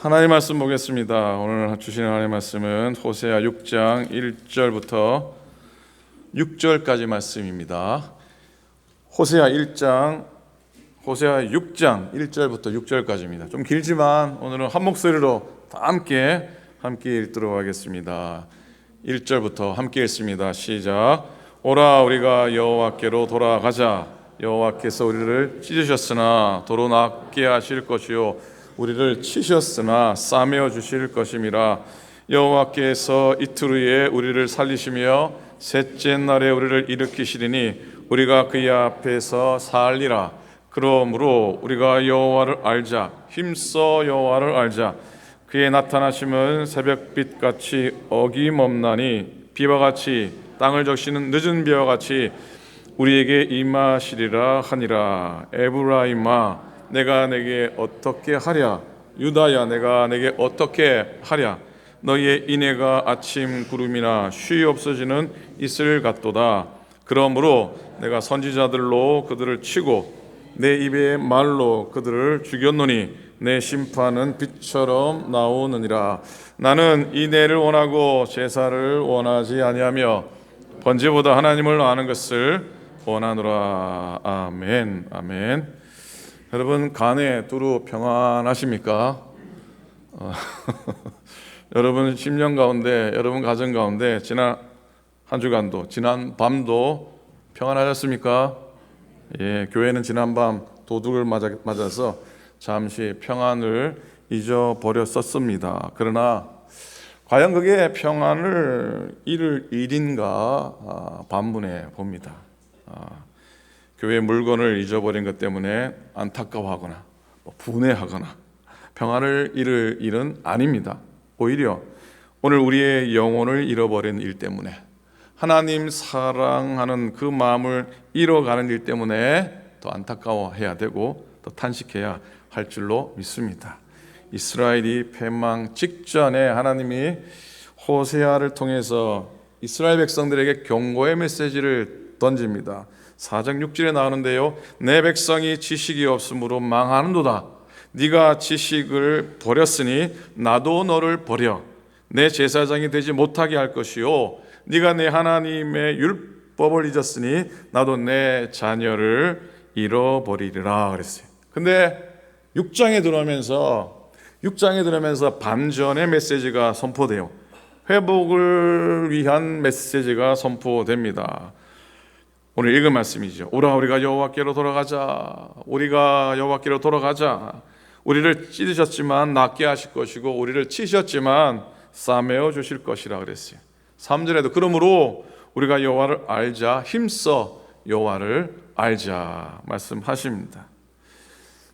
하나님 말씀 보겠습니다. 오늘 주시는 하나님 말씀은 호세아 6장 1절부터 6절까지 말씀입니다. 호세아 6장 1절부터 6절까지입니다. 좀 길지만 오늘은 한 목소리로 다 함께 읽도록 하겠습니다. 1절부터 함께 읽습니다. 시작. 오라 우리가 여호와께로 돌아가자. 여호와께서 우리를 찢으셨으나 도로 낫게 하실 것이요 우리를 치셨으나 싸매어 주실 것임이라. 여호와께서 이틀 후에 우리를 살리시며 셋째 날에 우리를 일으키시리니 우리가 그의 앞에서 살리라. 그러므로 우리가 여호와를 알자. 힘써 여호와를 알자. 그의 나타나심은 새벽빛같이 어김없나니 비와 같이 땅을 적시는 늦은 비와 같이 우리에게 임하시리라 하니라. 에브라임아 내가 내게 어떻게 하랴. 유다야 내가 내게 어떻게 하랴. 너희의 인애가 아침 구름이나 쉬 없어지는 이슬 같도다. 그러므로 내가 선지자들로 그들을 치고 내 입의 말로 그들을 죽였노니 내 심판은 빛처럼 나오느니라. 나는 인애를 원하고 제사를 원하지 아니하며 번제보다 하나님을 아는 것을 원하노라. 아멘. 아멘. 여러분 간에 두루 평안하십니까? 여러분 심령 가운데, 여러분 가정 가운데 지난 한 주간도, 지난 밤도 평안하셨습니까? 예, 교회는 지난 밤 도둑을 맞아서 잠시 평안을 잊어버렸었습니다. 그러나 과연 그게 평안을 잃을 일인가 반문해 봅니다. 교회 물건을 잊어버린 것 때문에 안타까워하거나 분해하거나 평안을 잃을 일은 아닙니다. 오히려 오늘 우리의 영혼을 잃어버린 일 때문에, 하나님 사랑하는 그 마음을 잃어가는 일 때문에 더 안타까워해야 되고 더 탄식해야 할 줄로 믿습니다. 이스라엘이 패망 직전에 하나님이 호세아를 통해서 이스라엘 백성들에게 경고의 메시지를 던집니다. 4장 6절에 나오는데요, 내 백성이 지식이 없으므로 망하는도다. 네가 지식을 버렸으니 나도 너를 버려 내 제사장이 되지 못하게 할 것이요 네가 내 하나님의 율법을 잊었으니 나도 내 자녀를 잃어버리리라 그랬어요. 근데 6장에 들어오면서 반전의 메시지가 선포돼요. 회복을 위한 메시지가 선포됩니다. 오늘 읽은 말씀이죠. 오라 우리가 여호와께로 돌아가자. 우리가 여호와께로 돌아가자. 우리를 찢으셨지만 낫게 하실 것이고 우리를 치셨지만 싸매어 주실 것이라 그랬어요. 3절에도 그러므로 우리가 여호와를 알자. 힘써 여호와를 알자 말씀하십니다.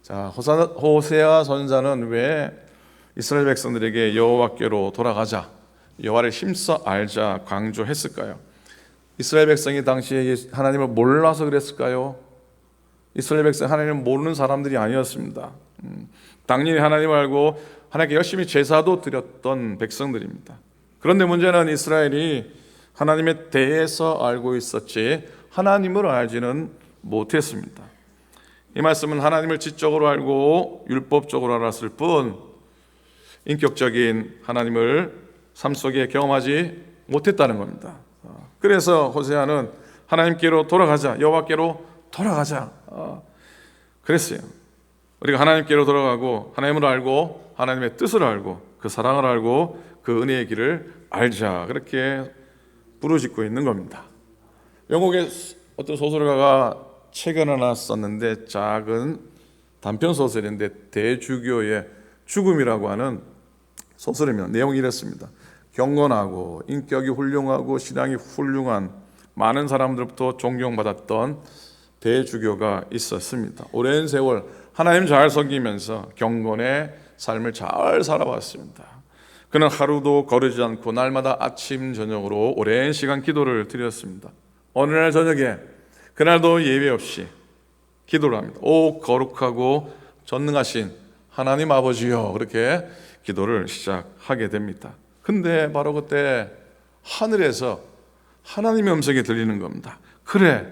자, 호세아 선지자는 왜 이스라엘 백성들에게 여호와께로 돌아가자, 여호와를 힘써 알자 강조했을까요? 이스라엘 백성이 당시에 하나님을 몰라서 그랬을까요? 이스라엘 백성이 하나님을 모르는 사람들이 아니었습니다. 당연히 하나님을 알고 하나님께 열심히 제사도 드렸던 백성들입니다. 그런데 문제는 이스라엘이 하나님에 대해서 알고 있었지 하나님을 알지는 못했습니다. 이 말씀은 하나님을 지적으로 알고 율법적으로 알았을 뿐 인격적인 하나님을 삶 속에 경험하지 못했다는 겁니다. 그래서 호세아는 하나님께로 돌아가자, 여호와께로 돌아가자 그랬어요. 우리가 하나님께로 돌아가고 하나님을 알고 하나님의 뜻을 알고 그 사랑을 알고 그 은혜의 길을 알자, 그렇게 부르짖고 있는 겁니다. 영국의 어떤 소설가가 책을 하나 썼는데 작은 단편 소설인데 대주교의 죽음이라고 하는 소설이면 내용이 이렇습니다. 경건하고 인격이 훌륭하고 신앙이 훌륭한 많은 사람들부터 존경받았던 대주교가 있었습니다. 오랜 세월 하나님 잘 섬기면서 경건의 삶을 잘 살아왔습니다. 그는 하루도 거르지 않고 날마다 아침 저녁으로 오랜 시간 기도를 드렸습니다. 어느 날 저녁에 그날도 예외 없이 기도를 합니다. 오 거룩하고 전능하신 하나님 아버지여, 그렇게 기도를 시작하게 됩니다. 근데 바로 그때 하늘에서 하나님의 음성이 들리는 겁니다. 그래,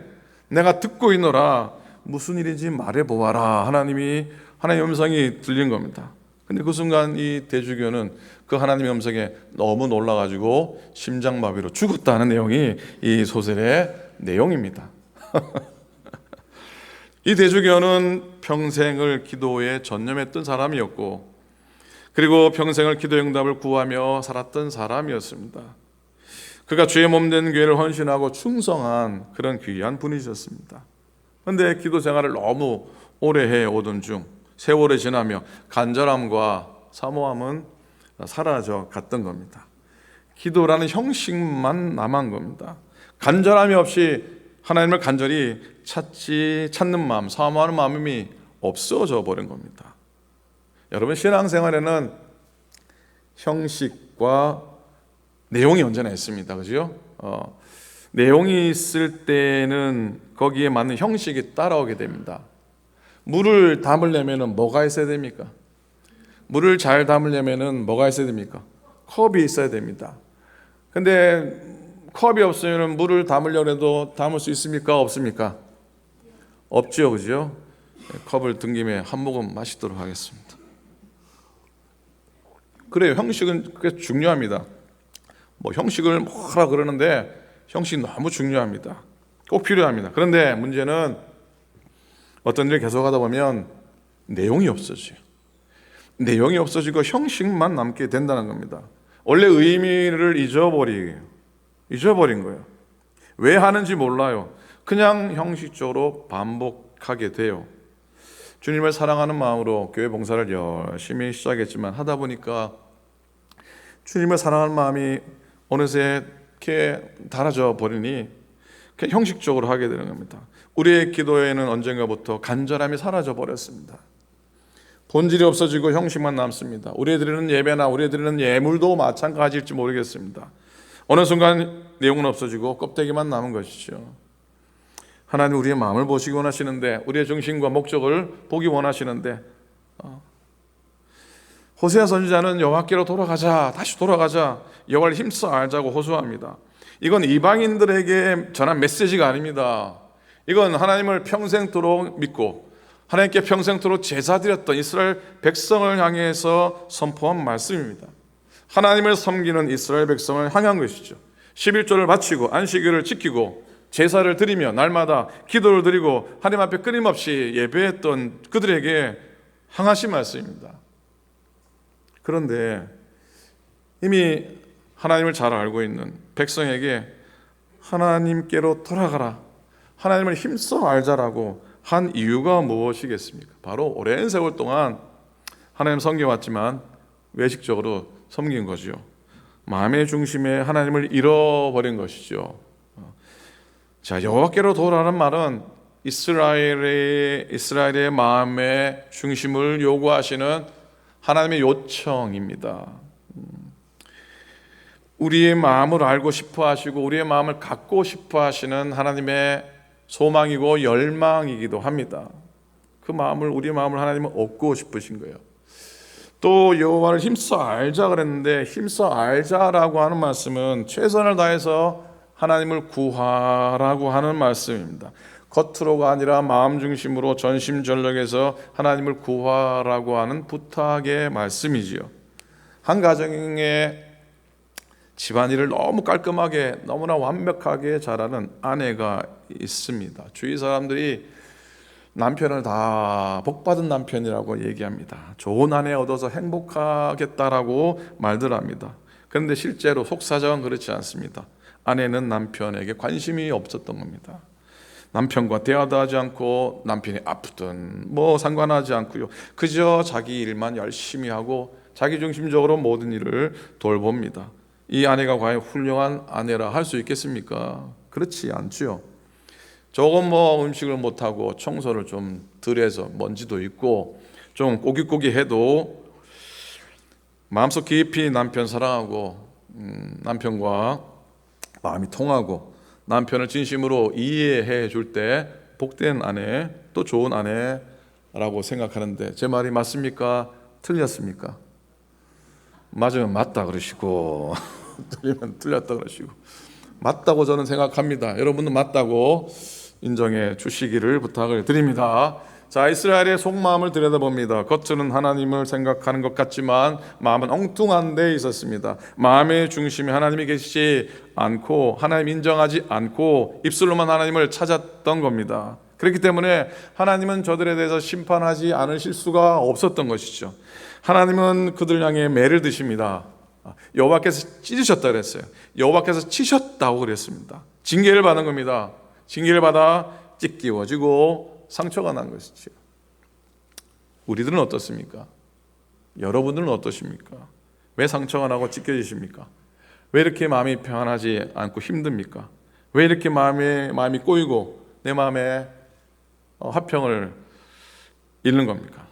내가 듣고 있노라. 무슨 일인지 말해보아라. 하나님의 음성이 들린 겁니다. 근데 그 순간 이 대주교는 그 하나님의 음성에 너무 놀라가지고 심장마비로 죽었다는 내용이 이 소설의 내용입니다. 이 대주교는 평생을 기도에 전념했던 사람이었고, 그리고 평생을 기도 응답을 구하며 살았던 사람이었습니다. 그가 주의 몸된 교회를 헌신하고 충성한 그런 귀한 분이셨습니다. 그런데 기도 생활을 너무 오래 해오던 중 세월이 지나며 간절함과 사모함은 사라져 갔던 겁니다. 기도라는 형식만 남은 겁니다. 간절함이 없이 하나님을 간절히 찾는 마음, 사모하는 마음이 없어져 버린 겁니다. 여러분, 신앙생활에는 형식과 내용이 언제나 있습니다. 그죠? 내용이 있을 때는 거기에 맞는 형식이 따라오게 됩니다. 물을 담으려면 뭐가 있어야 됩니까? 물을 잘 담으려면 뭐가 있어야 됩니까? 컵이 있어야 됩니다. 근데 컵이 없으면 물을 담으려고 해도 담을 수 있습니까? 없습니까? 없죠, 그죠? 컵을 든 김에 한 모금 마시도록 하겠습니다. 그래요, 형식은 꽤 중요합니다. 뭐 형식을 뭐라 그러는데 형식이 너무 중요합니다. 꼭 필요합니다. 그런데 문제는 어떤 일을 계속하다 보면 내용이 없어져요. 내용이 없어지고 형식만 남게 된다는 겁니다. 원래 의미를 잊어버린 거예요. 왜 하는지 몰라요. 그냥 형식적으로 반복하게 돼요. 주님을 사랑하는 마음으로 교회 봉사를 열심히 시작했지만 하다 보니까 주님을 사랑하는 마음이 어느새 이렇게 닳아져 버리니 그냥 형식적으로 하게 되는 겁니다. 우리의 기도에는 언젠가부터 간절함이 사라져 버렸습니다. 본질이 없어지고 형식만 남습니다. 우리의 드리는 예배나 우리의 드리는 예물도 마찬가지일지 모르겠습니다. 어느 순간 내용은 없어지고 껍데기만 남은 것이죠. 하나님 우리의 마음을 보시기 원하시는데, 우리의 중심과 목적을 보기 원하시는데, 호세아 선지자는 여호와께로 돌아가자, 다시 돌아가자, 여호와를 힘써 알자고 호소합니다. 이건 이방인들에게 전한 메시지가 아닙니다. 이건 하나님을 평생토록 믿고 하나님께 평생토록 제사드렸던 이스라엘 백성을 향해서 선포한 말씀입니다. 하나님을 섬기는 이스라엘 백성을 향한 것이죠. 11조를 바치고 안식일을 지키고 제사를 드리며 날마다 기도를 드리고 하나님 앞에 끊임없이 예배했던 그들에게 향하신 말씀입니다. 그런데 이미 하나님을 잘 알고 있는 백성에게 하나님께로 돌아가라, 하나님을 힘써 알자라고 한 이유가 무엇이겠습니까? 바로 오랜 세월 동안 하나님 섬겨왔지만 외식적으로 섬긴 거죠. 마음의 중심에 하나님을 잃어버린 것이죠. 자, 여호와께로 돌아가는 말은 이스라엘의 마음의 중심을 요구하시는 하나님의 요청입니다. 우리의 마음을 알고 싶어 하시고 우리의 마음을 갖고 싶어 하시는 하나님의 소망이고 열망이기도 합니다. 그 마음을, 우리의 마음을 하나님은 얻고 싶으신 거예요. 또 여호와를 힘써 알자 그랬는데, 힘써 알자라고 하는 말씀은 최선을 다해서 하나님을 구하라고 하는 말씀입니다. 겉으로가 아니라 마음 중심으로 전심전력에서 하나님을 구하라고 하는 부탁의 말씀이지요. 한 가정에 집안일을 너무 깔끔하게, 너무나 완벽하게 잘하는 아내가 있습니다. 주위 사람들이 남편을 다 복받은 남편이라고 얘기합니다. 좋은 아내 얻어서 행복하겠다라고 말들 합니다. 그런데 실제로 속사정은 그렇지 않습니다. 아내는 남편에게 관심이 없었던 겁니다. 남편과 대화도 하지 않고 남편이 아프든 뭐 상관하지 않고요. 그저 자기 일만 열심히 하고 자기중심적으로 모든 일을 돌봅니다. 이 아내가 과연 훌륭한 아내라 할 수 있겠습니까? 그렇지 않죠. 조금 뭐 음식을 못하고 청소를 좀 덜 해서 먼지도 있고 좀 꼬깃꼬깃해도 마음속 깊이 남편 사랑하고 남편과 마음이 통하고 남편을 진심으로 이해해 줄 때 복된 아내, 또 좋은 아내라고 생각하는데, 제 말이 맞습니까? 틀렸습니까? 맞으면 맞다 그러시고 틀리면 틀렸다 그러시고, 맞다고 저는 생각합니다. 여러분도 맞다고 인정해 주시기를 부탁을 드립니다. 자, 이스라엘의 속마음을 들여다봅니다. 겉으로는 하나님을 생각하는 것 같지만 마음은 엉뚱한 데 있었습니다. 마음의 중심에 하나님이 계시지 않고 하나님 인정하지 않고 입술로만 하나님을 찾았던 겁니다. 그렇기 때문에 하나님은 저들에 대해서 심판하지 않으실 수가 없었던 것이죠. 하나님은 그들 향해 매를 드십니다. 여호와께서 찢으셨다 그랬어요. 여호와께서 치셨다고 그랬습니다. 징계를 받은 겁니다. 징계를 받아 찢기워지고 상처가 난 것이죠. 우리들은 어떻습니까? 여러분들은 어떠십니까? 왜 상처가 나고 찢겨지십니까? 왜 이렇게 마음이 평안하지 않고 힘듭니까? 왜 이렇게 마음이 꼬이고 내 마음에 화평을 잃는 겁니까?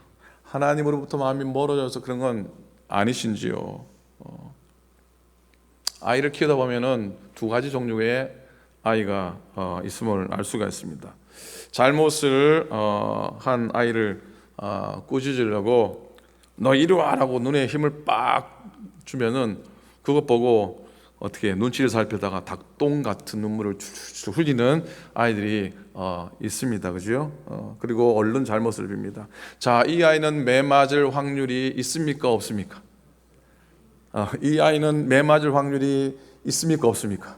하나님으로부터 마음이 멀어져서 그런 건 아니신지요? 아이를 키우다 보면은 두 가지 종류의 아이가 있음을 알 수가 있습니다. 잘못을 한 아이를 꾸짖으려고 너 이리 와라고 눈에 힘을 빡 주면은 그것 보고 어떻게 눈치를 살피다가 닭똥 같은 눈물을 줄줄 흘리는 아이들이 있습니다. 그죠? 그리고 얼른 잘못을 빕니다. 자, 이 아이는 매 맞을 확률이 있습니까? 없습니까? 이 아이는 매 맞을 확률이 있습니까? 없습니까?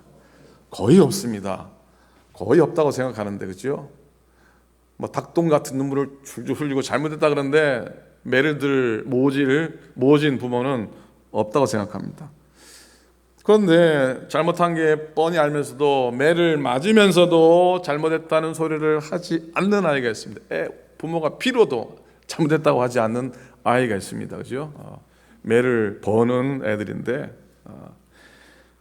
거의 없습니다. 거의 없다고 생각하는데, 그죠? 뭐 닭똥 같은 눈물을 줄줄 흘리고 잘못했다 그러는데 매를 들 모진 부모는 없다고 생각합니다. 그런데 잘못한 게 뻔히 알면서도 매를 맞으면서도 잘못했다는 소리를 하지 않는 아이가 있습니다. 부모가 비로도 잘못했다고 하지 않는 아이가 있습니다. 그죠? 매를 버는 애들인데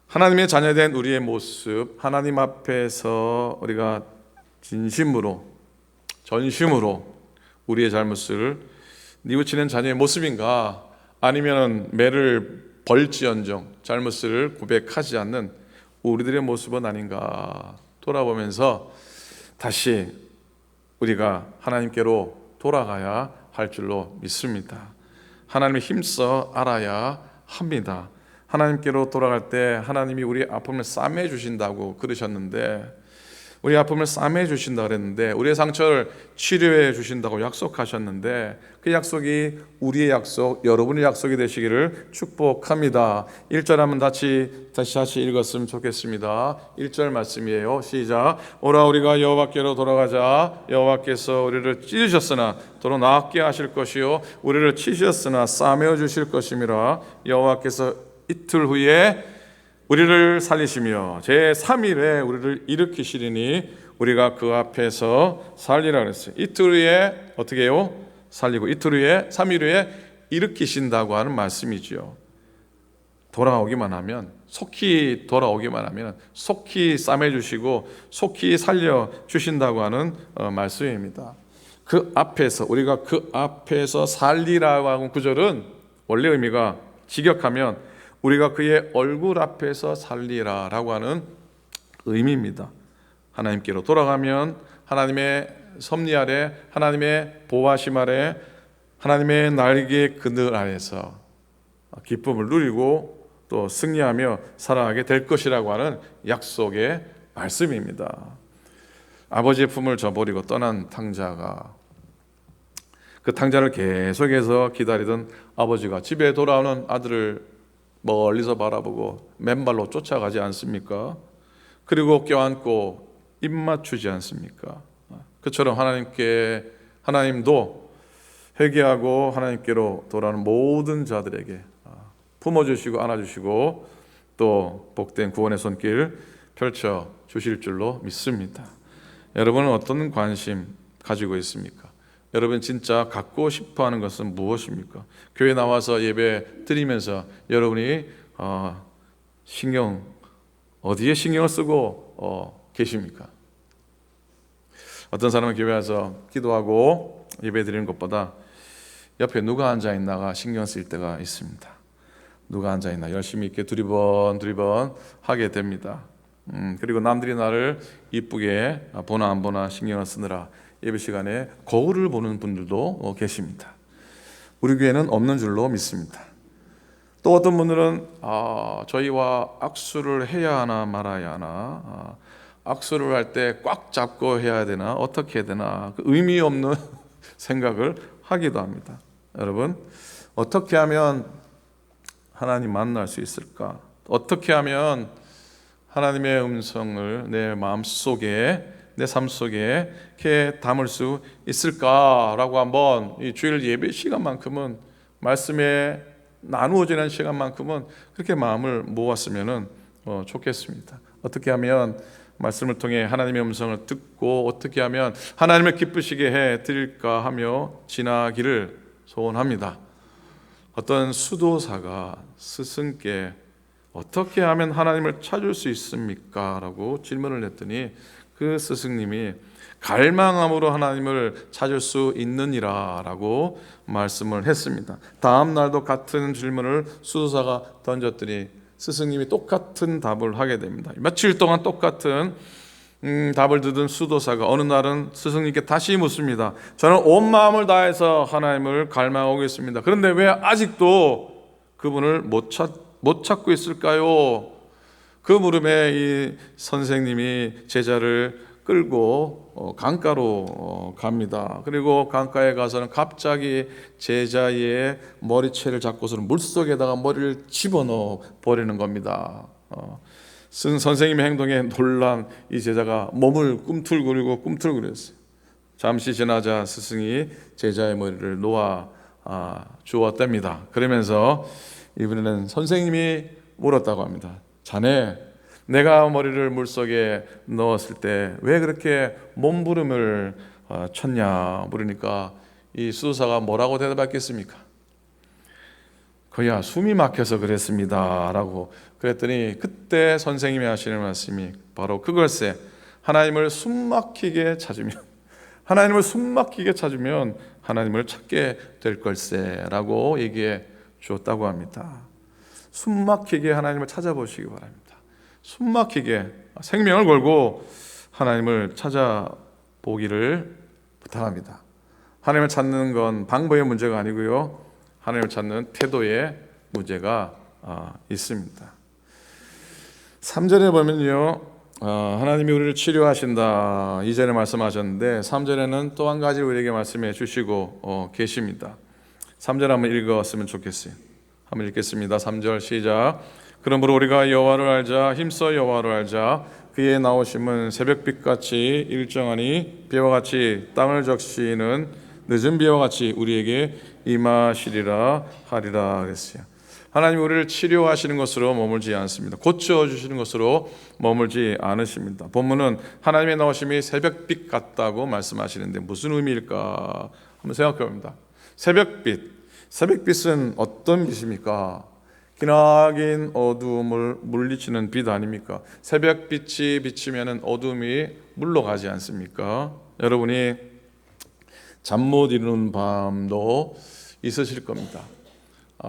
하나님의 자녀된 우리의 모습, 하나님 앞에서 우리가 진심으로 전심으로 우리의 잘못을 뉘우치는 자녀의 모습인가, 아니면 매를 벌지언정 잘못을 고백하지 않는 우리들의 모습은 아닌가 돌아보면서 다시 우리가 하나님께로 돌아가야 할 줄로 믿습니다. 하나님을 힘써 알아야 합니다. 하나님께로 돌아갈 때 하나님이 우리 아픔을 싸매 주신다고 그러셨는데, 우리 아픔을 싸매 주신다 그랬는데, 우리의 상처를 치료해 주신다고 약속하셨는데, 그 약속이 우리의 약속, 여러분의 약속이 되시기를 축복합니다. 1절 한번 다시 읽었으면 좋겠습니다. 1절 말씀이에요. 시작. 오라 우리가 여호와께로 돌아가자. 여호와께서 우리를 찢으셨으나 도로 낫게 하실 것이요 우리를 치셨으나 싸매어 주실 것임이라. 여호와께서 이틀 후에 우리를 살리시며 제3일에 우리를 일으키시리니 우리가 그 앞에서 살리라 그랬어요. 이틀 후에 어떻게 해요? 살리고 이틀 후에 3일 후에 일으키신다고 하는 말씀이죠. 돌아오기만 하면, 속히 돌아오기만 하면 속히 싸매 주시고 속히 살려 주신다고 하는 말씀입니다. 그 앞에서, 우리가 그 앞에서 살리라고 하는 구절은 원래 의미가 직역하면 우리가 그의 얼굴 앞에서 살리라라고 하는 의미입니다. 하나님께로 돌아가면 하나님의 섭리 아래, 하나님의 보호하심 아래, 하나님의 날개 그늘 아래서 기쁨을 누리고 또 승리하며 살아가게 될 것이라고 하는 약속의 말씀입니다. 아버지의 품을 저버리고 떠난 탕자가, 그 탕자를 계속해서 기다리던 아버지가 집에 돌아오는 아들을 멀리서 바라보고 맨발로 쫓아가지 않습니까? 그리고 껴안고 입 맞추지 않습니까? 그처럼 하나님도 회개하고 하나님께로 돌아오는 모든 자들에게 품어주시고 안아주시고 또 복된 구원의 손길 펼쳐 주실 줄로 믿습니다. 여러분은 어떤 관심 가지고 있습니까? 여러분 진짜 갖고 싶어하는 것은 무엇입니까? 교회 나와서 예배 드리면서 여러분이 어디에 신경을 쓰고 계십니까? 어떤 사람은 교회 와서 기도하고 예배 드리는 것보다 옆에 누가 앉아 있나가 신경 쓰일 때가 있습니다. 누가 앉아 있나 열심히 이렇게 두리번 하게 됩니다. 그리고 남들이 나를 이쁘게 보나 안 보나 신경을 쓰느라 예배 시간에 거울을 보는 분들도 계십니다. 우리 교회는 없는 줄로 믿습니다. 또 어떤 분들은 저희와 악수를 해야 하나 말아야 하나, 악수를 할 때 꽉 잡고 해야 되나 어떻게 해야 되나, 그 의미 없는 생각을 하기도 합니다. 여러분, 어떻게 하면 하나님 만날 수 있을까? 어떻게 하면 하나님의 음성을 내 마음속에, 내 삶 속에 이렇게 담을 수 있을까라고 한번 이 주일 예배 시간만큼은, 말씀에 나누어지는 시간만큼은 그렇게 마음을 모았으면 좋겠습니다. 어떻게 하면 말씀을 통해 하나님의 음성을 듣고 어떻게 하면 하나님을 기쁘시게 해 드릴까 하며 지나기를 소원합니다. 어떤 수도사가 스승께 어떻게 하면 하나님을 찾을 수 있습니까? 라고 질문을 했더니 그 스승님이 갈망함으로 하나님을 찾을 수 있느니라 라고 말씀을 했습니다. 다음 날도 같은 질문을 수도사가 던졌더니 스승님이 똑같은 답을 하게 됩니다. 며칠 동안 똑같은 답을 듣은 수도사가 어느 날은 스승님께 다시 묻습니다. 저는 온 마음을 다해서 하나님을 갈망하고 있습니다. 그런데 왜 아직도 그분을 못 찾고 있을까요? 그 물음에 이 선생님이 제자를 끌고 강가로 갑니다. 그리고 강가에 가서는 갑자기 제자의 머리채를 잡고서는 물속에다가 머리를 집어넣어 버리는 겁니다. 선생님의 행동에 놀란 이 제자가 몸을 꿈틀거렸어요. 잠시 지나자 스승이 제자의 머리를 놓아 주었답니다. 그러면서 이번에는 선생님이 물었다고 합니다. 자네, 내가 머리를 물속에 넣었을 때 왜 그렇게 몸부림을 쳤냐 물으니까 이 수도사가 뭐라고 대답했겠습니까? 그야 숨이 막혀서 그랬습니다 라고 그랬더니 그때 선생님이 하시는 말씀이 바로 그걸세, 하나님을 숨막히게 찾으면 하나님을 찾게 될 걸세 라고 얘기해 주었다고 합니다. 숨막히게 하나님을 찾아보시기 바랍니다. 숨막히게 생명을 걸고 하나님을 찾아보기를 부탁합니다. 하나님을 찾는 건 방법의 문제가 아니고요, 하나님을 찾는 태도의 문제가 있습니다. 3절에 보면요, 하나님이 우리를 치료하신다 이전에 말씀하셨는데 3절에는 또 한 가지 우리에게 말씀해 주시고 계십니다. 3절 한번 읽었으면 좋겠어요. 한번 읽겠습니다. 3절 시작. 그러므로 우리가 여호와를 알자, 힘써 여호와를 알자. 그의 나오심은 새벽빛같이 일정하니 비와 같이 땅을 적시는 늦은 비와 같이 우리에게 임하시리라 하리라 그랬어요. 하나님 우리를 치료하시는 것으로 머물지 않습니다. 고쳐주시는 것으로 머물지 않으십니다. 본문은 하나님의 나오심이 새벽빛 같다고 말씀하시는데 무슨 의미일까 한번 생각해 봅니다. 새벽빛은 어떤 빛입니까? 기나긴 어두움을 물리치는 빛 아닙니까? 새벽빛이 비치면 어둠이 물러가지 않습니까? 여러분이 잠 못 이루는 밤도 있으실 겁니다.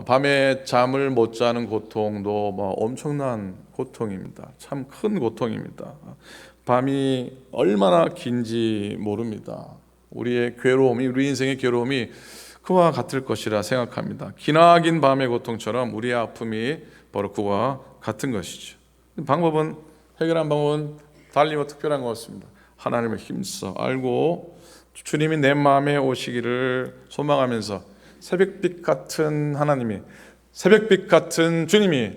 밤에 잠을 못 자는 고통도 엄청난 고통입니다. 참 큰 고통입니다. 밤이 얼마나 긴지 모릅니다. 우리 인생의 괴로움이 그와 같을 것이라 생각합니다. 기나긴 밤의 고통처럼 우리의 아픔이 바로 그와 같은 것이죠. 해결한 방법은 달리 특별한 것 같습니다. 하나님을 힘써 알고 주님이 내 마음에 오시기를 소망하면서 새벽빛 같은 주님이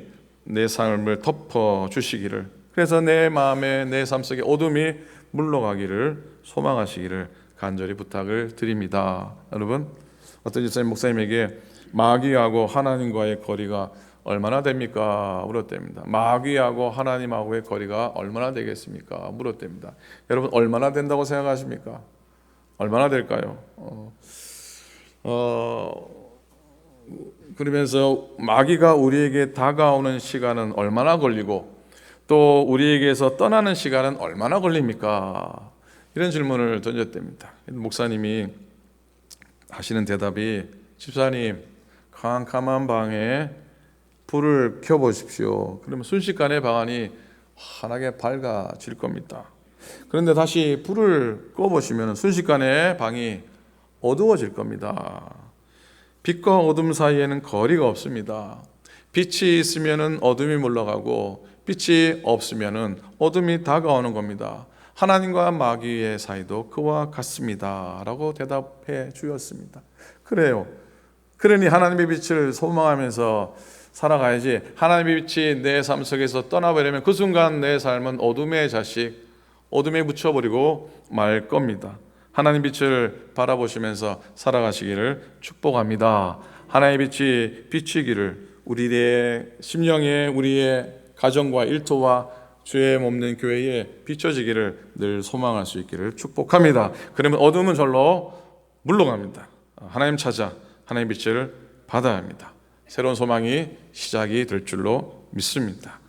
내 삶을 덮어 주시기를, 그래서 내 마음에 내 삶 속에 어둠이 물러가기를 소망하시기를 간절히 부탁을 드립니다. 여러분, 어떤 목사님에게 마귀하고 하나님과의 거리가 얼마나 됩니까? 물었답니다. 마귀하고 하나님하고의 거리가 얼마나 되겠습니까? 물었답니다. 여러분, 얼마나 된다고 생각하십니까? 얼마나 될까요? 그러면서 마귀가 우리에게 다가오는 시간은 얼마나 걸리고 또 우리에게서 떠나는 시간은 얼마나 걸립니까? 이런 질문을 던졌답니다. 목사님이 하시는 대답이, 집사님, 캄캄한 방에 불을 켜보십시오. 그러면 순식간에 방안이 환하게 밝아질 겁니다. 그런데 다시 불을 꺼보시면 순식간에 방이 어두워질 겁니다. 빛과 어둠 사이에는 거리가 없습니다. 빛이 있으면 어둠이 물러가고 빛이 없으면 어둠이 다가오는 겁니다. 하나님과 마귀의 사이도 그와 같습니다 라고 대답해 주었습니다. 그래요. 그러니 하나님의 빛을 소망하면서 살아가야지, 하나님의 빛이 내 삶 속에서 떠나버리면 그 순간 내 삶은 어둠의 자식, 어둠에 묻혀버리고 말 겁니다. 하나님 빛을 바라보시면서 살아가시기를 축복합니다. 하나님의 빛이 비치기를 우리의 심령에, 우리의 가정과 일터와 주의 몸된 교회에 비춰지기를 늘 소망할 수 있기를 축복합니다. 그러면 어둠은 절로 물러갑니다. 하나님 찾아 하나님의 빛을 받아야 합니다. 새로운 소망이 시작이 될 줄로 믿습니다.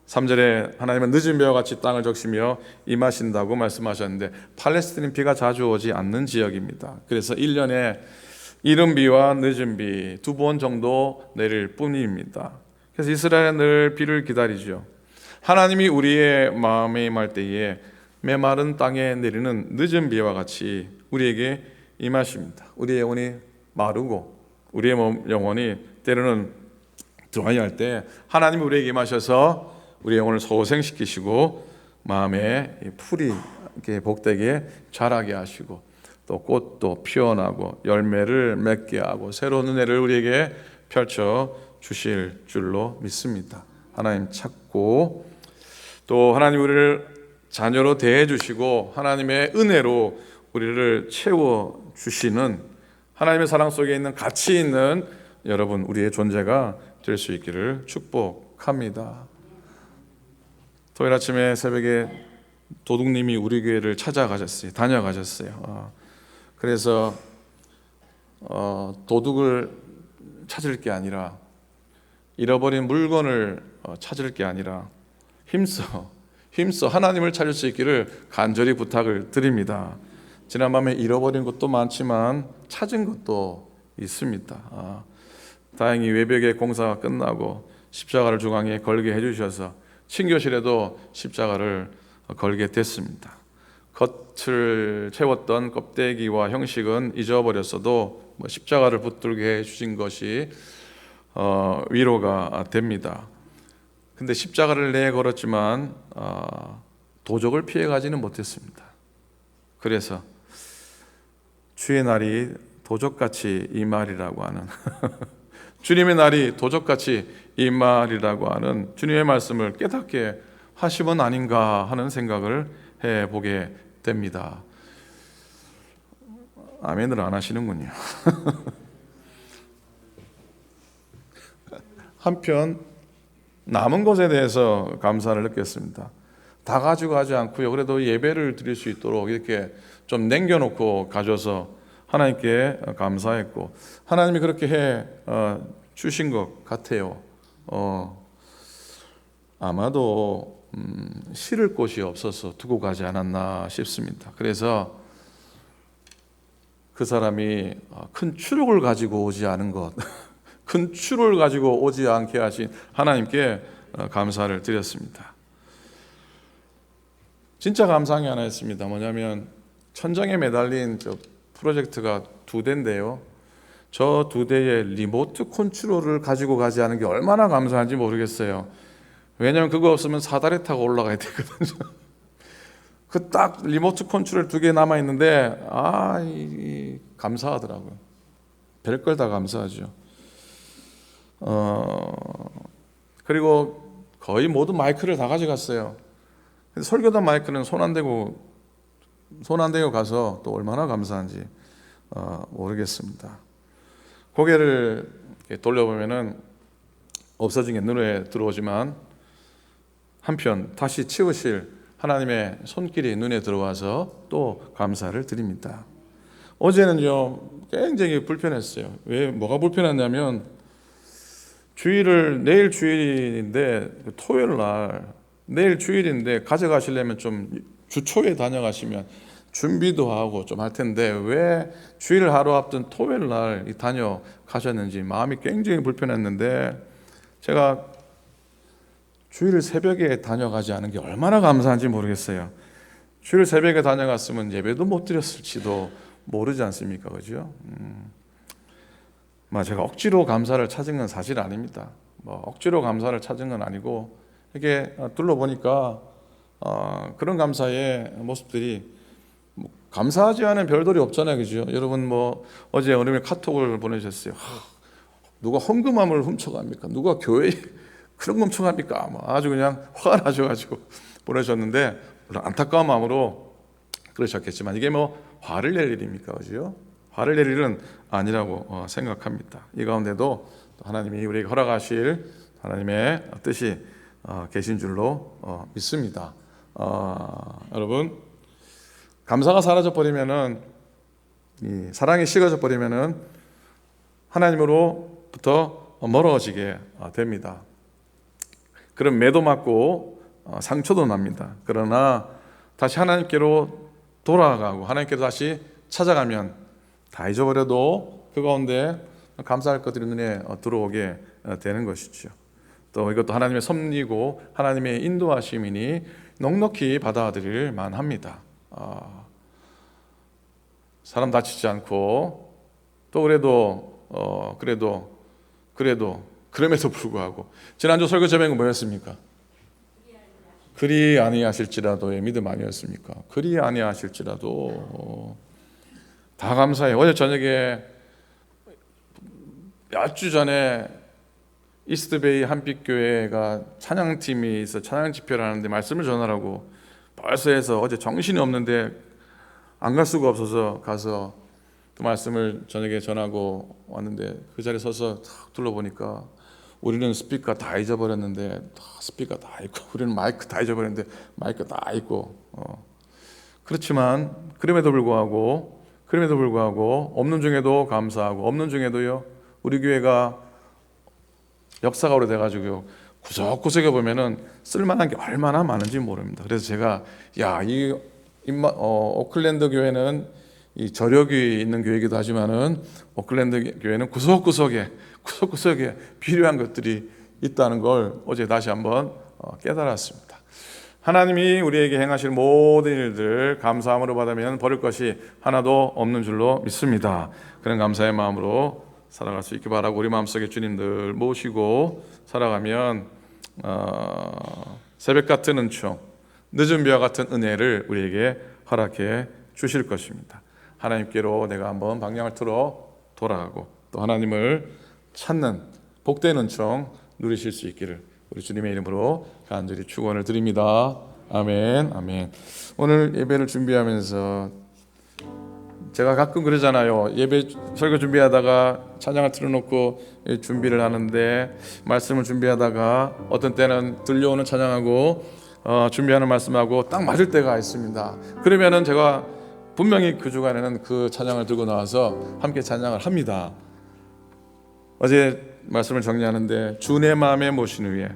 3절에 하나님은 늦은 비와 같이 땅을 적시며 임하신다고 말씀하셨는데, 팔레스틴은 비가 자주 오지 않는 지역입니다. 그래서 1년에 이른 비와 늦은 비 2번 정도 내릴 뿐입니다. 그래서 이스라엘은 늘 비를 기다리죠. 하나님이 우리의 마음에 임할 때에 메마른 땅에 내리는 늦은 비와 같이 우리에게 임하십니다. 우리의 영혼이 마르고 우리의 영혼이 때로는 드라이할 때 하나님이 우리에게 임하셔서 우리 영혼을 소생시키시고 마음에 풀이 이렇게 복되게 자라게 하시고 또 꽃도 피어나고 열매를 맺게 하고 새로운 은혜를 우리에게 펼쳐 주실 줄로 믿습니다. 하나님 찾고 또 하나님 우리를 자녀로 대해 주시고 하나님의 은혜로 우리를 채워 주시는 하나님의 사랑 속에 있는 가치 있는 여러분, 우리의 존재가 될 수 있기를 축복합니다. 토요일 아침에 새벽에 도둑님이 우리 교회를 찾아가셨어요. 다녀가셨어요. 그래서 도둑을 찾을 게 아니라, 잃어버린 물건을 찾을 게 아니라 힘써 하나님을 찾을 수 있기를 간절히 부탁을 드립니다. 지난밤에 잃어버린 것도 많지만 찾은 것도 있습니다. 다행히 외벽의 공사가 끝나고 십자가를 중앙에 걸게 해주셔서 친교실에도 십자가를 걸게 됐습니다. 겉을 채웠던 껍데기와 형식은 잊어버렸어도 십자가를 붙들게 해주신 것이 위로가 됩니다. 근데 십자가를 내걸었지만 도적을 피해가지는 못했습니다. 그래서 주의 날이 도적같이 임하리라고 하는 주님의 날이 도적같이 임하리라고 하는 주님의 말씀을 깨닫게 하시면 아닌가 하는 생각을 해보게 됩니다. 아멘을 안 하시는군요. 한편 남은 것에 대해서 감사를 느꼈습니다. 다 가지고 가지 않고요, 그래도 예배를 드릴 수 있도록 이렇게 좀 남겨놓고 가져서 하나님께 감사했고, 하나님이 그렇게 해 주신 것 같아요. 아마도 실을 곳이 없어서 두고 가지 않았나 싶습니다. 그래서 그 사람이 큰 추록을 가지고 오지 않은 것, 큰 추를 가지고 오지 않게 하신 하나님께 감사를 드렸습니다. 진짜 감사한 게 하나 있습니다. 뭐냐면 천장에 매달린 저 프로젝트가 2대인데요. 저 2대의 리모트 컨트롤을 가지고 가지 않은 게 얼마나 감사한지 모르겠어요. 왜냐하면 그거 없으면 사다리 타고 올라가야 되거든요. 그 딱 리모트 컨트롤 2개 남아 있는데 감사하더라고요. 별걸 다 감사하죠. 그리고 거의 모든 마이크를 다 가져갔어요. 설교단 마이크는 손 안 대고 가서 또 얼마나 감사한지 모르겠습니다. 고개를 돌려보면은 없어진 게 눈에 들어오지만 한편 다시 치우실 하나님의 손길이 눈에 들어와서 또 감사를 드립니다. 어제는요 굉장히 불편했어요. 왜 뭐가 불편했냐면 내일 주일인데 토요일 날 내일 주일인데 가져가시려면 좀 주초에 다녀가시면 준비도 하고 좀 할 텐데 왜 주일 하루 앞둔 토요일 날 다녀가셨는지 마음이 굉장히 불편했는데, 제가 주일 새벽에 다녀가지 않은 게 얼마나 감사한지 모르겠어요. 주일 새벽에 다녀갔으면 예배도 못 드렸을지도 모르지 않습니까? 그죠? 제가 억지로 감사를 찾은 건 사실 아닙니다. 억지로 감사를 찾은 건 아니고, 이렇게 둘러보니까 그런 감사의 모습들이 감사하지 않은 별들이 없잖아요, 그죠? 여러분 어제 어느 분이 카톡을 보내주셨어요. 누가 헌금함을 훔쳐갑니까? 누가 교회에 그런 거 훔쳐갑니까? 아주 그냥 화가 나셔가지고 보내셨는데, 물론 안타까운 마음으로 그러셨겠지만 이게 화를 낼 일입니까, 그죠? 화를 낼 일은 아니라고 생각합니다. 이 가운데도 하나님이 우리에게 허락하실 하나님의 뜻이 계신 줄로 믿습니다. 여러분, 감사가 사라져 버리면은, 이 사랑이 식어져 버리면은 하나님으로부터 멀어지게 됩니다. 그럼 매도 맞고 상처도 납니다. 그러나 다시 하나님께로 돌아가고 하나님께로 다시 찾아가면 다 잊어버려도 그 가운데 감사할 것들이 눈에 들어오게 되는 것이죠. 또 이것도 하나님의 섭리고 하나님의 인도하심이니 넉넉히 받아들일 만합니다. 사람 다치지 않고 또 그럼에도 불구하고 지난주 설교 제목은 뭐였습니까? 그리 아니하실지라도의 믿음 아니었습니까? 그리 아니하실지라도 다 감사해요. 어제 저녁에 몇 주 전에 이스트베이 한빛교회가 찬양팀이 있어 찬양 집회를 하는데 말씀을 전하라고 벌써 해서 어제 정신이 없는데 안 갈 수가 없어서 가서 그 말씀을 저녁에 전하고 왔는데 그 자리에 서서 탁 둘러보니까 우리는 스피커 다 잊어버렸는데 스피커 다 있고, 우리는 마이크 다 잊어버렸는데 마이크 다 있고, 그렇지만 그럼에도 불구하고 없는 중에도 감사하고, 없는 중에도요 우리 교회가 역사가 오래돼가지고 구석구석에 보면은 쓸만한 게 얼마나 많은지 모릅니다. 그래서 제가 오클랜드 교회는 이 저력이 있는 교회이기도 하지만은 오클랜드 교회는 구석구석에 필요한 것들이 있다는 걸 어제 다시 한번 깨달았습니다. 하나님이 우리에게 행하실 모든 일들 감사함으로 받으면 버릴 것이 하나도 없는 줄로 믿습니다. 그런 감사의 마음으로 살아갈 수 있기 바라고 우리 마음속에 주님들 모시고 살아가면 새벽 같은 은총, 늦은 비와 같은 은혜를 우리에게 허락해 주실 것입니다. 하나님께로 내가 한번 방향을 틀어 돌아가고 또 하나님을 찾는 복된 은총 누리실 수 있기를 우리 주님의 이름으로 간절히 축원을 드립니다. 아멘, 아멘. 오늘 예배를 준비하면서 제가 가끔 그러잖아요. 예배 설교 준비하다가 찬양을 틀어놓고 준비를 하는데 말씀을 준비하다가 어떤 때는 들려오는 찬양하고 준비하는 말씀하고 딱 맞을 때가 있습니다. 그러면은 제가 분명히 그 주간에는 그 찬양을 들고 나와서 함께 찬양을 합니다. 어제 말씀을 정리하는데 주 내 마음에 모신 후에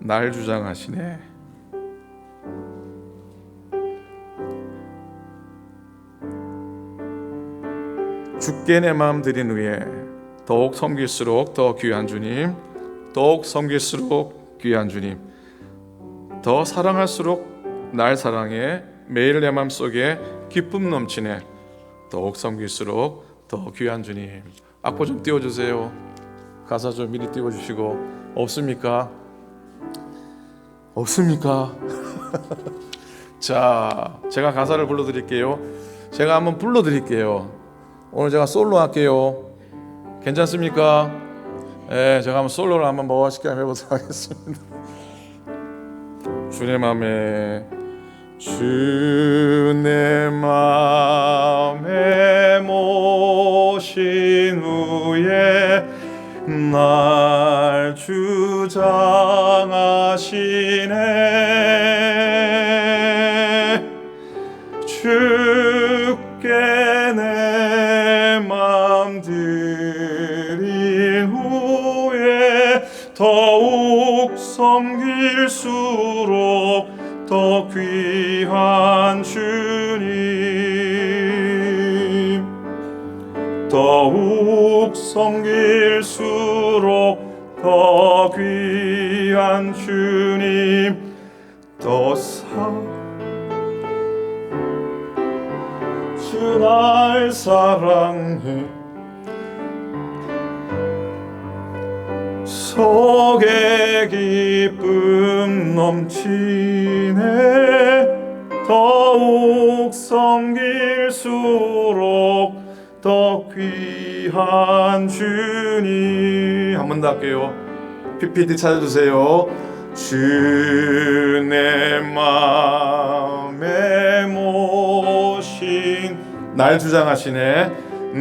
날 주장하시네. 주께 내 마음 드린 후에 더욱 섬길수록 더 귀한 주님, 더욱 섬길수록 귀한 주님, 더 사랑할수록 날 사랑해 매일 내 마음속에 기쁨 넘치네. 더욱 섬길수록 더 귀한 주님. 악보 좀 띄워주세요. 가사 좀 미리 띄워주시고. 없습니까? 자, 제가 가사를 불러드릴게요. 제가 한번 불러드릴게요. 오늘 제가 솔로 할게요. 괜찮습니까? 네, 제가 한번 솔로를 한번 멋있게 해보도록 하겠습니다. 주의 맘에 주 내 맘에 모신 후에 날 주장하시네. 주께 내 맘 드린 후에 더욱 섬길수록 더 귀한 주님, 더욱 섬길수록 더 귀한 주님, 주 날 사랑해 속에 기쁨 넘치네 더욱 섬길수록 더 귀한 주님. 한 번 더 할게요. PPT 찾아주세요. 주 내 맘에 모신 날 주장하시네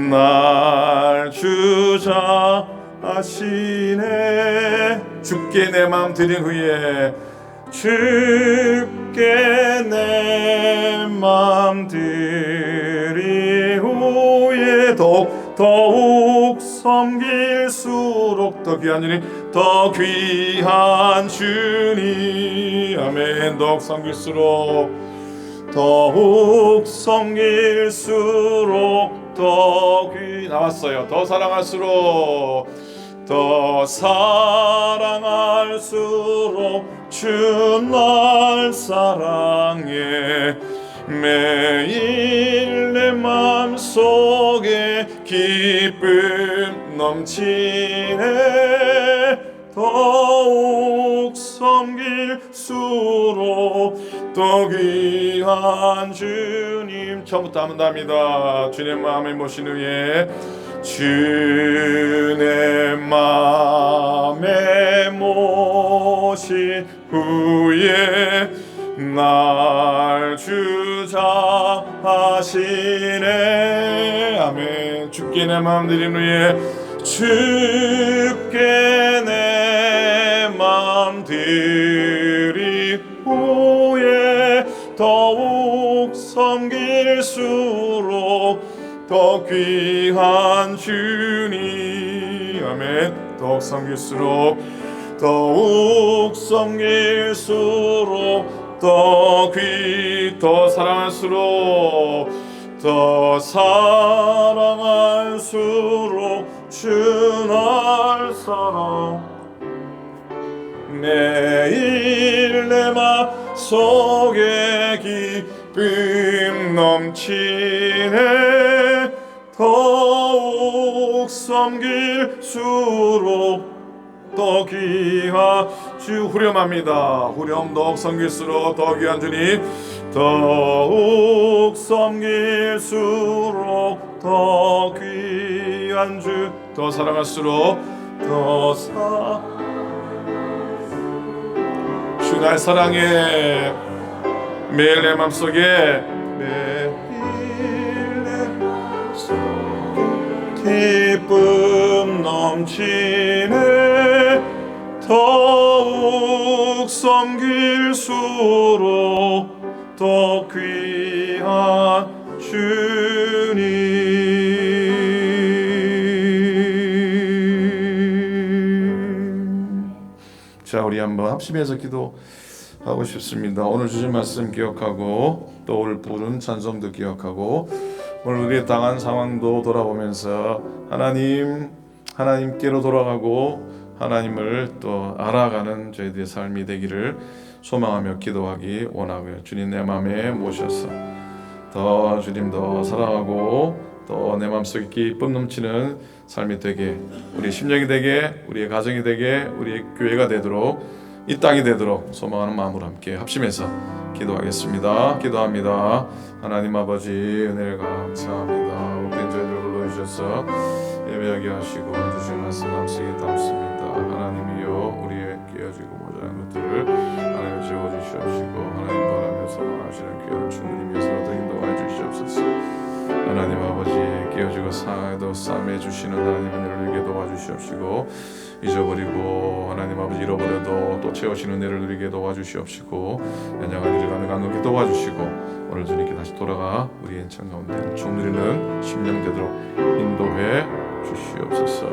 날 주장하시네 주께 내 맘 드린 후에 주께 내 맘 드린 후에 더욱 섬길수록 더 귀한 주님 더 귀한 주님 아멘 더욱 섬길수록 더욱 섬길수록 더 나왔어요. 더 사랑할수록 더 사랑할수록 주 날 사랑해 매일 내 맘속에 기쁨 넘치네 더욱 섬길수록 더 귀한 주님. 처음부터 한번 더 합니다. 주님 마음에 모신 후에 주의 마음에 모신 후에 날 주장하시네 아멘. 주께 내 마음 드린 후에 주께 내 마음 드린 후에 더욱 섬길수록 더 귀한 주님 아멘. 더욱 섬길수록 더 사랑할수록 더 사랑할수록 주 날 사랑 매일 내 맘 속에 기쁨 넘치네 더욱 섬길수록 더 귀한 주. 후렴합니다. 후렴 더욱 섬길수록 더 귀한 주님 더욱 섬길수록 더 귀한 주 더 사랑할수록 주 날 사랑해 매일 내 맘속에 기쁨 넘치네 더욱 섬길수록 더 귀한 주님. 자, 우리 한번 합심해서 기도하고 싶습니다. 오늘 주신 말씀 기억하고 또 오늘 부른 찬송도 기억하고 오늘 우리의 당한 상황도 돌아보면서 하나님께로 돌아가고 하나님을 또 알아가는 저희들의 삶이 되기를 소망하며 기도하기 원하고요. 주님 내 마음에 모셔서 더 주님 더 사랑하고 또 내 마음속에 기쁨 넘치는 삶이 되게 우리 심령이 되게 우리의 가정이 되게 우리의 교회가 되도록 이 땅이 되도록 소망하는 마음으로 함께 합심해서 기도하겠습니다. 기도합니다. 하나님 아버지 은혜를 감사합니다. 복된 저희를 불러주셔서 예배하게 하시고 주신 말씀 마음속에 담습니다. 하나님이여 우리의 깨어지고 모자란 것들을 하나님 채워주시옵시고 하나님 바라며 소망하시는 귀한 주님 예수로 인도하여 주시옵소서. 하나님 아버지 깨어지고 상하여도 싸매 주시는 하나님 은혜를 누리게 도와주시옵시고 잊어버리고 하나님 아버지 잃어버려도 또 채우시는 은혜를 누리게 도와주시옵시고 연약한 일을 가능하게 도와주시고 오늘 주님께 다시 돌아가 우리의 인천 가운데 종 누리는 심령 되도록 인도해 주시옵소서.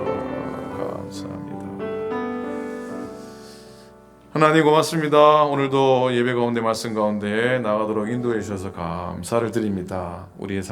감사합니다. 하나님 고맙습니다. 오늘도 예배 가운데 말씀 가운데 나가도록 인도해 주셔서 감사를 드립니다. 우리의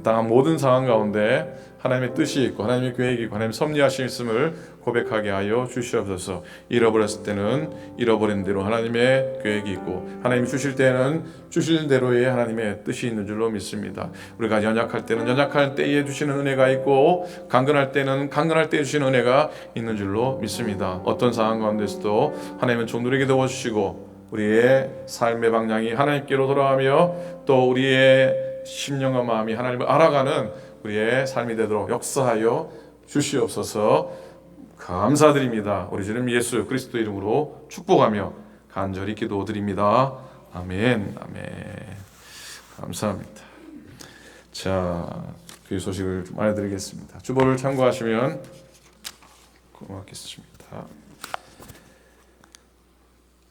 당한 모든 상황 가운데 하나님의 뜻이 있고 하나님의 계획이 있고 하나님의 섭리하심이 있음을 고백하게 하여 주시옵소서. 잃어버렸을 때는 잃어버린 대로 하나님의 계획이 있고, 하나님이 주실 때는 주실 대로의 하나님의 뜻이 있는 줄로 믿습니다. 우리가 연약할 때는 연약할 때에 주시는 은혜가 있고, 강건할 때는 강건할 때에 주시는 은혜가 있는 줄로 믿습니다. 어떤 상황 가운데서도 하나님은 종들에게 도와주시고, 우리의 삶의 방향이 하나님께로 돌아가며 또 우리의 심령과 마음이 하나님을 알아가는 우리의 삶이 되도록 역사하여 주시옵소서. 감사드립니다. 우리 주님 예수 그리스도 이름으로 축복하며 간절히 기도드립니다. 아멘. 아멘. 감사합니다. 자, 그 소식을 좀 알려드리겠습니다. 주보를 참고하시면 고맙겠습니다.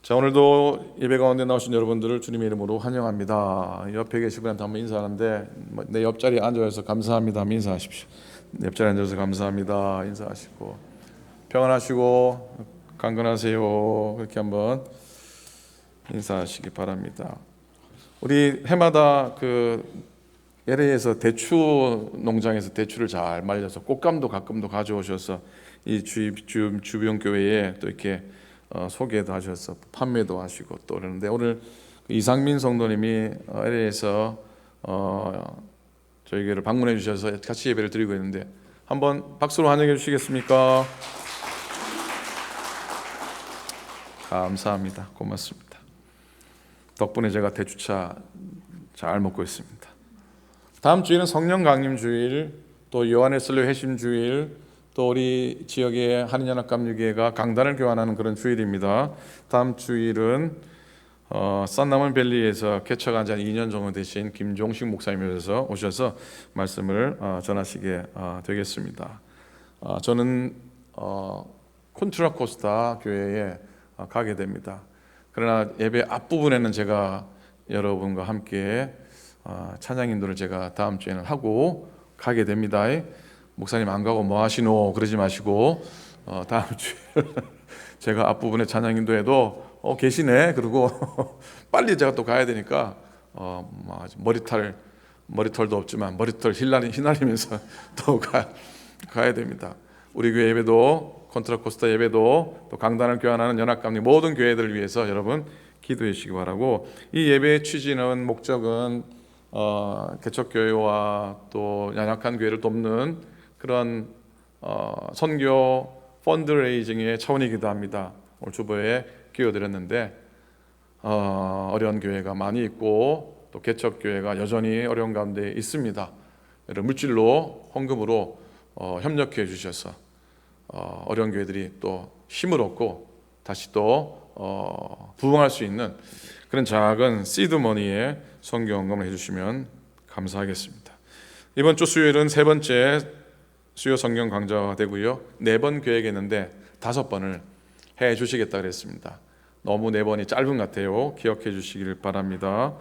자, 오늘도 예배 가운데 나오신 여러분들을 주님의 이름으로 환영합니다. 옆에 계신 분한테 한번 인사하는데, 내 옆자리에 앉아서 감사합니다 한번 인사하십시오. 내 옆자리에 앉아서 감사합니다 인사하시고, 평안하시고 강건하세요 그렇게 한번 인사하시기 바랍니다. 우리 해마다 그 LA에서 대추 농장에서 대추를 잘 말려서 꽃감도 가끔도 가져오셔서 이 주변 교회에 또 이렇게 소개도 하셔서 판매도 하시고 또 그러는데, 오늘 이상민 성도님이 LA에서 저희 교회를 방문해 주셔서 같이 예배를 드리고 있는데, 한번 박수로 환영해 주시겠습니까? 감사합니다. 고맙습니다. 덕분에 제가 대추차 잘 먹고 있습니다. 다음 주일은 성령 강림 주일, 또 요한의 회심 주일, 또 우리 지역의 한인연합감리교회가 강단을 교환하는 그런 주일입니다. 다음 주일은 썬나먼밸리에서 개척한 지 한 2년 정도 되신 김종식 목사님이 오셔서 말씀을 전하시게 되겠습니다. 저는 콘트라코스타 교회에 가게 됩니다. 그러나 예배 앞부분에는 제가 여러분과 함께 찬양 인도를 제가 다음 주에는 하고 가게 됩니다. 목사님 안 가고 뭐 하시노 그러지 마시고, 다음 주에 제가 앞부분에 찬양 인도에도 계시네 그리고 빨리 제가 또 가야 되니까 머리털도 없지만 머리털 휘날리면서 또 가야 됩니다. 우리 교회 예배도, 콘트라코스타 예배도, 또 강단을 교환하는 연합감리 모든 교회들을 위해서 여러분 기도해 주시기 바라고, 이 예배의 취지는, 목적은 개척교회와 또 연약한 교회를 돕는 그런 선교 펀드레이징의 차원이기도 합니다. 오늘 주보에 기여드렸는데, 어려운 교회가 많이 있고 또 개척교회가 여전히 어려운 가운데 있습니다. 여러분 물질로, 헌금으로 협력해 주셔서 어려운 교회들이 또 힘을 얻고 다시 또 부흥할 수 있는 그런 작은 시드머니에 선교 헌금을 해주시면 감사하겠습니다. 이번 주 수요일은 세 번째 수요 성경 강좌가 되고요. 4번 계획했는데 5번을 해 주시겠다 그랬습니다. 너무 4번이 짧은 것 같아요. 기억해 주시길 바랍니다.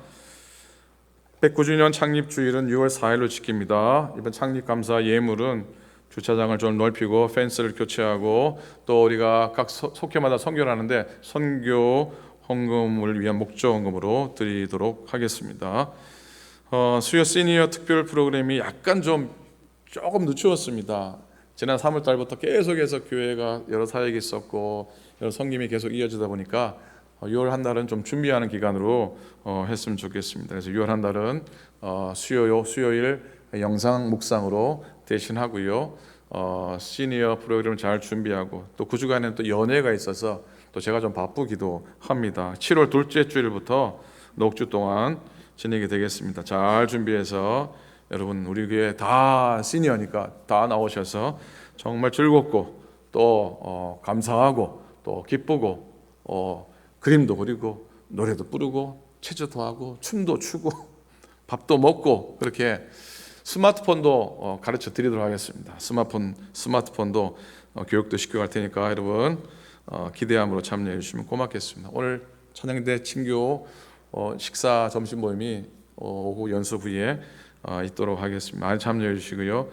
109주년 창립 주일은 6월 4일로 지킵니다. 이번 창립 감사 예물은 주차장을 좀 넓히고 펜스를 교체하고, 또 우리가 각 속회마다 선교를 하는데 선교 헌금을 위한 목적 헌금으로 드리도록 하겠습니다. 수요 시니어 특별 프로그램이 약간 조금 늦추었습니다. 지난 3월 달부터 계속해서 교회가 여러 사역이 있었고 여러 섬김이 계속 이어지다 보니까 6월 한 달은 좀 준비하는 기간으로 했으면 좋겠습니다. 그래서 6월 한 달은 수요일 영상 묵상으로 대신하고요. 시니어 프로그램을 잘 준비하고, 또 그 주간에는 또 연회가 있어서 또 제가 좀 바쁘기도 합니다. 7월 둘째 주일부터 넉주 동안 진행이 되겠습니다. 잘 준비해서 여러분 우리 교회 다 시니어니까 다 나오셔서 정말 즐겁고 또 감사하고 또 기쁘고 그림도 그리고 노래도 부르고 체조도 하고 춤도 추고 밥도 먹고, 그렇게 스마트폰도 가르쳐 드리도록 하겠습니다. 스마트폰도 교육도 시켜갈 테니까 여러분 기대함으로 참여해 주시면 고맙겠습니다. 오늘 찬양대 친교 식사 점심 모임이 오후 연습 후에 있도록 하겠습니다. 많이 참여해 주시고요.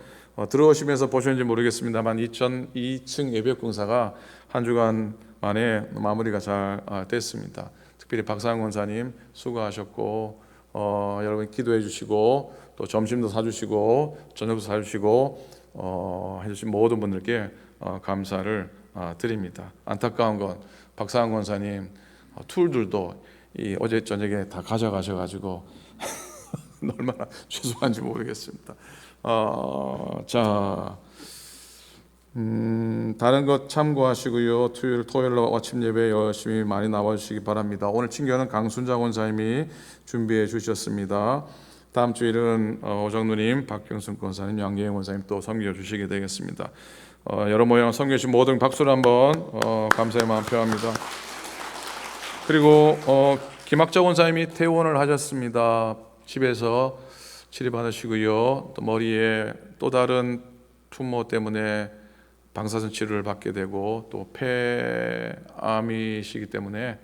들어오시면서 보셨는지 모르겠습니다만 2층 예배역 공사가 한 주간 만에 마무리가 잘 됐습니다. 특별히 박상원 원사님 수고하셨고, 여러분 기도해 주시고 또 점심도 사주시고 저녁도 사주시고 해주신 모든 분들께 감사를 드립니다. 안타까운 건 박상원 권사님 툴들도 어제 저녁에 다 가져가셔가지고 얼마나 죄송한지 모르겠습니다. 다른 것 참고하시고요. 토요일 아침 예배 열심히 많이 나와주시기 바랍니다. 오늘 친교는 강순자 권사님이 준비해 주셨습니다. 다음 주일은 오정누님, 박경순 권사님, 양계영 권사님 또 섬겨 주시게 되겠습니다. 여러 모양 섬겨 주신 모든 박수를 한번 감사의 마음 표합니다. 그리고 김학자 권사님이 퇴원을 하셨습니다. 집에서 치료받으시고요. 또 머리에 또 다른 tumor 때문에 방사선 치료를 받게 되고 또 폐암이시기 때문에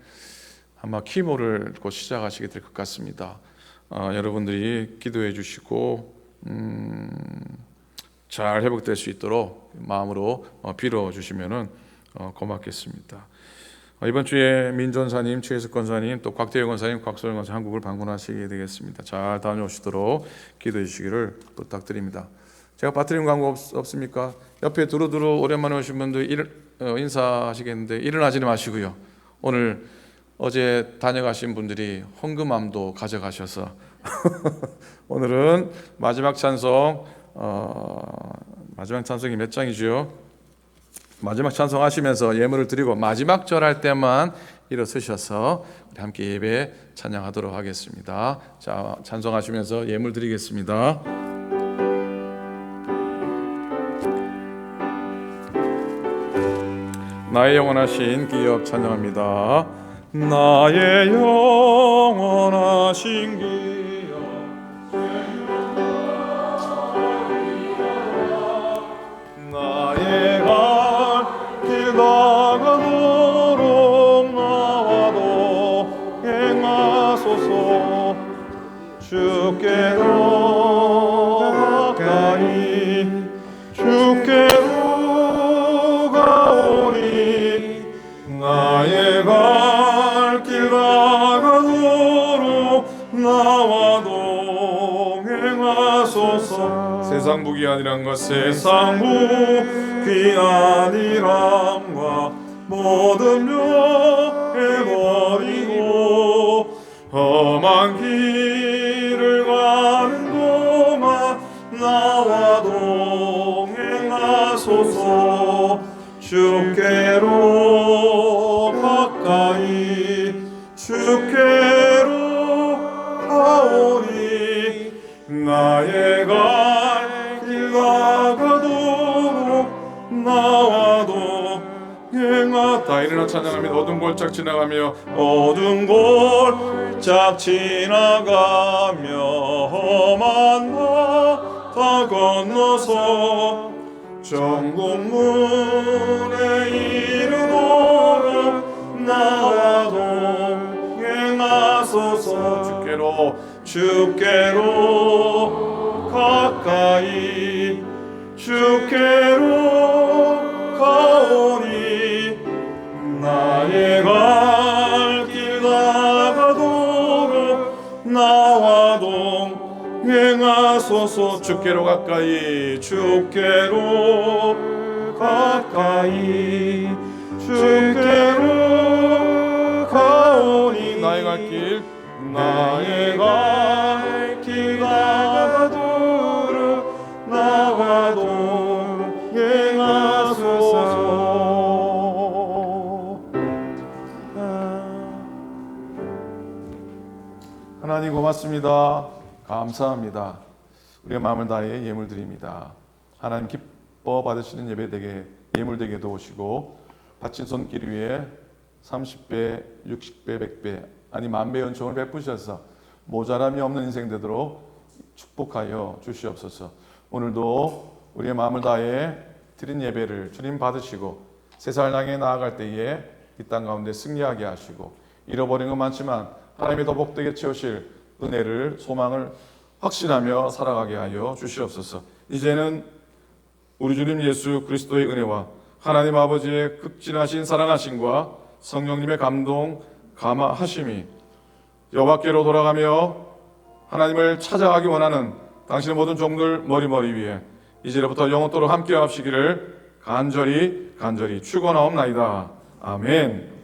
아마 키모를 곧 시작하시게 될 것 같습니다. 여러분들이 기도해 주시고 잘 회복될 수 있도록 마음으로 빌어 주시면은 고맙겠습니다. 이번 주에 민전사님, 최혜석 권사님, 또 곽태영 권사님, 곽소영 권사님 한국을 방문하시게 되겠습니다. 잘 다녀오시도록 기도해 주시기를 부탁드립니다. 제가 빠뜨린 광고 없습니까? 옆에 두루두루 오랜만에 오신 분들 인사하시겠는데 일어나지는 마시고요. 오늘 어제 다녀가신 분들이 헌금함도 가져가셔서 오늘은 마지막 찬송 마지막 찬송이 몇 장이죠? 마지막 찬송 하시면서 예물을 드리고 마지막 절할 때만 일어서셔서 우리 함께 예배 찬양하도록 하겠습니다. 자, 찬송하시면서 예물 드리겠습니다. 나의 영원하신 기업 찬양합니다. 나의 영원하신 기업 나의 갈 길 나가도록 나와도 행하소서. 주께로 가까이 주께로 가오니 나의 갈 길 나가도록 나와도 행하소서. 세상 무기 아니란 것 세상 무기 아니란 것 모든 멸해버리고 험한 길을 가는 동안 나와도 행하소서. 주께로 가까이 주께로 가오니 나의 갈 길 나가도록 나와도 행하다. 일어나 찬양합니다. 어두운 골짝 지나가며 어두운 골짝 지나가며 험한 바다 건너서 정국문에 이르도록 나와도 행하소서. 주께로 가까이 주께로 가오니 나의 갈 길 나가도록 나와도 행하소서. 주께로 가까이 주께로 가까이 주께로 가오니 나의 갈 길 나가도록 나와도 행하소서. 하나님 고맙습니다. 감사합니다. 우리의 마음을 다해 예물 드립니다. 하나님 기뻐 받으시는 예배 되게 예물 되게 도우시고 바친 손길 위에 30배, 60배, 100배 아니 만배 은총을 베푸셔서 모자람이 없는 인생 되도록 축복하여 주시옵소서. 오늘도 우리의 마음을 다해 드린 예배를 주님 받으시고 세상을 향해 나아갈 때에 이 땅 가운데 승리하게 하시고 잃어버린 것 많지만 하나님이 더 복되게 채우실 은혜를 소망을 확신하며 살아가게 하여 주시옵소서. 이제는 우리 주님 예수 그리스도의 은혜와 하나님 아버지의 극진하신 사랑하심과 성령님의 감동 감화하심이 여호와께로 돌아가며 하나님을 찾아가기 원하는 당신의 모든 종들 머리 위에 이제부터 영원토록 함께 하시기를 간절히 축원하옵나이다. 아멘.